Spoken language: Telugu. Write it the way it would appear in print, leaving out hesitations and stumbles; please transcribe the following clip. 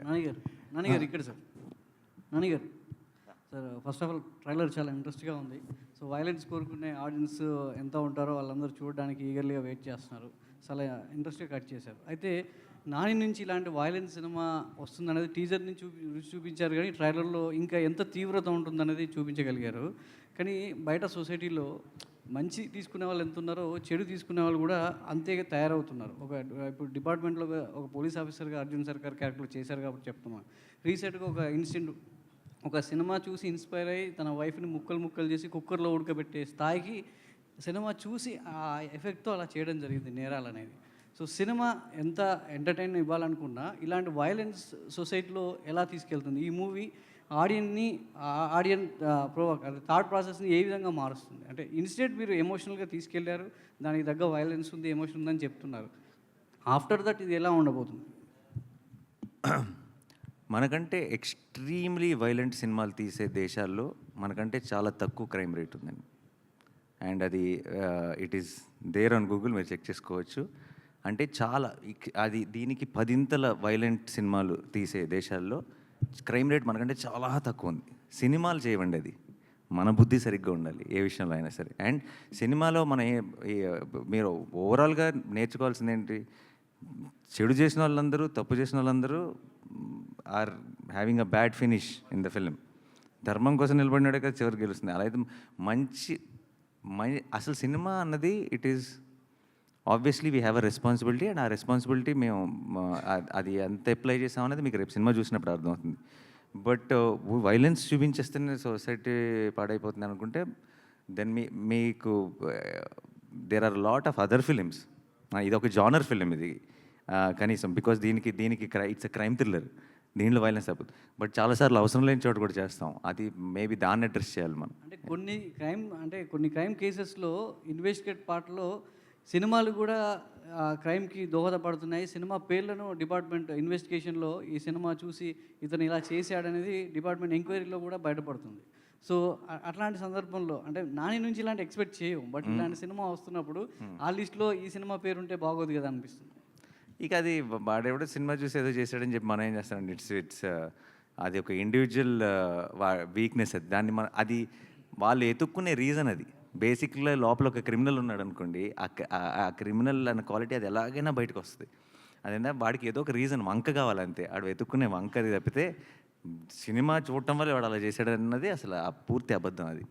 నానిగారు నానిగారు ఇక్కడ సార్ నానిగారు sir first of all trailer చాలా ఇంట్రెస్ట్గా ఉంది. సో వైలెన్స్ కోరుకునే ఆడియన్స్ ఎంత ఉంటారో వాళ్ళందరూ చూడడానికి ఈగర్లీగా వెయిట్ చేస్తున్నారు. చాలా ఇంట్రెస్ట్గా కట్ చేశారు. అయితే నాని నుంచి ఇలాంటి వైలెన్స్ సినిమా వస్తుందనేది టీజర్ నుంచి రుచి చూపించారు, కానీ ట్రైలర్లో ఇంకా ఎంత తీవ్రత ఉంటుందనేది చూపించగలిగారు. కానీ బయట సొసైటీలో మంచి తీసుకునే వాళ్ళు ఎంత ఉన్నారో చెడు తీసుకునే వాళ్ళు కూడా అంతే తయారవుతున్నారు. ఇప్పుడు డిపార్ట్మెంట్లో ఒక పోలీస్ ఆఫీసర్గా అర్జున్ సర్కార్ క్యారెక్టర్ చేశారు కాబట్టి చెప్తున్నాను. రీసెంట్గా ఒక ఇన్సిడెంట్, ఒక సినిమా చూసి ఇన్స్పైర్ అయ్యి తన వైఫ్ని ముక్కలు చేసి కుక్కర్లో ఉడకబెట్టే స్థాయికి సినిమా చూసి ఆ ఎఫెక్ట్తో అలా చేయడం జరిగింది నేరాలనేది. సో సినిమా ఎంత ఎంటర్టైన్ ఇవ్వాలనుకున్నా ఇలాంటి వైలెన్స్ సొసైటీలో ఎలా తీసుకెళ్తుంది ఈ మూవీ ఆడియన్ థాట్ ప్రాసెస్ని ఏ విధంగా మారుస్తుంది? అంటే ఇన్స్టెంట్ మీరు ఎమోషనల్గా తీసుకెళ్లారు, దానికి తగ్గ వైలెన్స్ ఉంది, ఎమోషన్ ఉందని చెప్తున్నారు. ఆఫ్టర్ దట్ ఇది ఎలా ఉండబోతుంది? మనకంటే ఎక్స్ట్రీమ్లీ వైలెంట్ సినిమాలు తీసే దేశాల్లో మనకంటే చాలా తక్కువ క్రైమ్ రేట్ ఉందండి. అండ్ అది it is there on Google, మీరు చెక్ చేసుకోవచ్చు. అంటే చాలా అది దీనికి 10 వైలెంట్ సినిమాలు తీసే దేశాల్లో క్రైమ్ రేట్ మనకంటే చాలా తక్కువ ఉంది. సినిమాలు చేయవండి, అది మన బుద్ధి సరిగ్గా ఉండాలి ఏ విషయంలో అయినా సరే. అండ్ సినిమాలో మీరు ఓవరాల్గా నేర్చుకోవాల్సింది ఏంటి, చెడు చేసిన వాళ్ళందరూ, తప్పు చేసిన వాళ్ళందరూ are having a bad finish in the film. ధర్మం కోసం నిలబడినాడే కదా చివరికి గెలుస్తుంది. అలా అయితే అసలు సినిమా అన్నది it is obviously we have a responsibility. And ఆ రెస్పాన్సిబిలిటీ మేము అది ఎంత అప్లై చేసామనేది మీకు రేపు సినిమా చూసినప్పుడు అర్థమవుతుంది. బట్ వైలెన్స్ చూపించేస్తేనే సొసైటీ పాడైపోతుంది అనుకుంటే దెన్ మీకు there are lot of other films. ఇది ఒక జానర్ ఫిలిం ఇది కనీసం, బికాస్ దీనికి ఇట్స్ అ క్రైమ్ థ్రిల్లర్, దీంట్లో వైలెన్స్ అయిపోతుంది. బట్ చాలాసార్లు అవసరం లేని చోటు కూడా చేస్తాం. అది మేబీ దాన్ని అడ్రస్ చేయాలి మనం. అంటే కొన్ని క్రైమ్ కేసెస్లో ఇన్వెస్టిగేట్ పార్ట్లో సినిమాలు కూడా క్రైమ్కి దోహదపడుతున్నాయి. సినిమా పేర్లను డిపార్ట్మెంట్ ఇన్వెస్టిగేషన్లో ఈ సినిమా చూసి ఇతను ఇలా చేశాడనేది డిపార్ట్మెంట్ ఎంక్వైరీలో కూడా బయటపడుతుంది. సో అట్లాంటి సందర్భంలో అంటే నాని నుంచి ఇలాంటి ఎక్స్పెక్ట్ చేయము, బట్ ఇలాంటి సినిమా వస్తున్నప్పుడు ఆ లిస్ట్లో ఈ సినిమా పేరుంటే బాగోదు కదా అనిపిస్తుంది. ఇక అది వాడెవడో సినిమా చూసి ఏదో చేశాడని చెప్పి మనం ఏం చేస్తామండి. ఇట్స్ అది ఒక ఇండివిజువల్ వీక్నెస్. అది అది వాళ్ళు ఎతుక్కునే రీజన్. అది బేసిక్గా లోపల ఒక క్రిమినల్ ఉన్నాడు అనుకోండి, ఆ క్రిమినల్ అన్న క్వాలిటీ అది ఎలాగైనా బయటకు వస్తుంది. అదేనా వాడికి ఏదో ఒక రీజన్, వంక కావాలంతే. ఆడు వెతుక్కునే వంక అది తప్పితే సినిమా చూడటం వల్ల వాడు అలా చేశాడు అన్నది అసలు ఆ పూర్తి అబద్ధం. అది